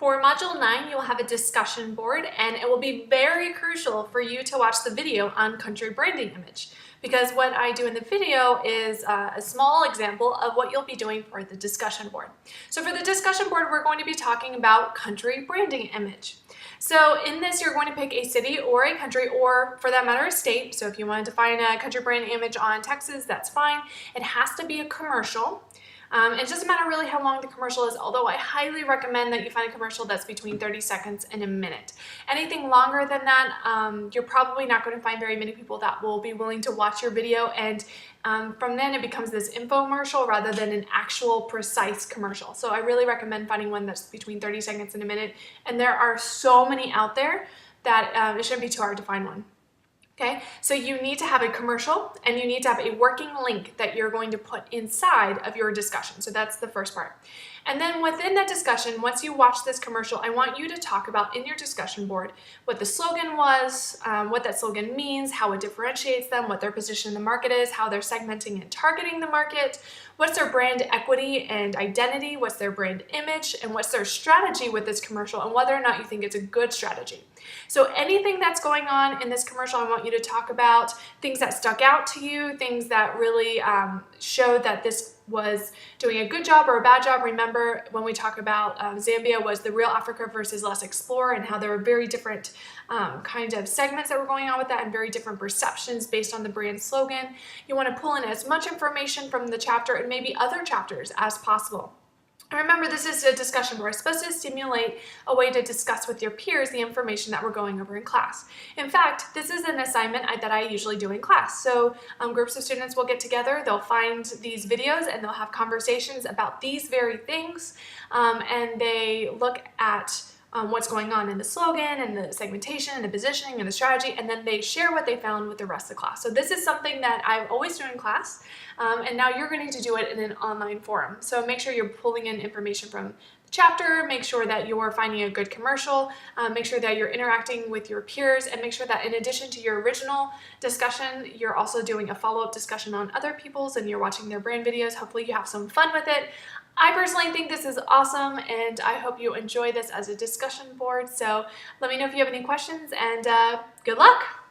For Module 9, you'll have a discussion board, and it will be very crucial for you to watch the video on country branding image, because what I do in the video is a small example of what you'll be doing for the discussion board. So for the discussion board, we're going to be talking about country branding image. So in this, you're going to pick a city or a country, or for that matter, a state. So if you want to find a country brand image on Texas, that's fine. It has to be a commercial. It doesn't matter really how long the commercial is, although I highly recommend that you find a commercial that's between 30 seconds and a minute. Anything longer than that, you're probably not going to find very many people that will be willing to watch your video, and from then it becomes this infomercial rather than an actual precise commercial. So I really recommend finding one that's between 30 seconds and a minute, and there are so many out there that it shouldn't be too hard to find one. Okay, so you need to have a commercial and you need to have a working link that you're going to put inside of your discussion. So that's the first part. And then within that discussion, once you watch this commercial, I want you to talk about in your discussion board what the slogan was, what that slogan means, how it differentiates them, what their position in the market is, how they're segmenting and targeting the market, what's their brand equity and identity, what's their brand image, and what's their strategy with this commercial, and whether or not you think it's a good strategy. So anything that's going on in this commercial, I want you to talk about things that stuck out to you, things that really showed that this was doing a good job or a bad job. Remember when we talk about Zambia was the real Africa versus Let's Explore, and how there were very different kind of segments that were going on with that and very different perceptions based on the brand slogan. You want to pull in as much information from the chapter and maybe other chapters as possible. Remember, this is a discussion board. It's supposed to stimulate a way to discuss with your peers the information that we're going over in class. In fact, this is an assignment that I usually do in class. So groups of students will get together, they'll find these videos, and they'll have conversations about these very things, and they look at what's going on in the slogan and the segmentation and the positioning and the strategy, and then they share what they found with the rest of the class. So this is something that I always do in class, and now you're going to do it in an online forum. So make sure you're pulling in information from the chapter, make sure that you're finding a good commercial, make sure that you're interacting with your peers, and make sure that in addition to your original discussion, you're also doing a follow-up discussion on other people's and you're watching their brand videos. Hopefully you have some fun with it. I personally think this is awesome, and I hope you enjoy this as a discussion board. So let me know if you have any questions, and good luck!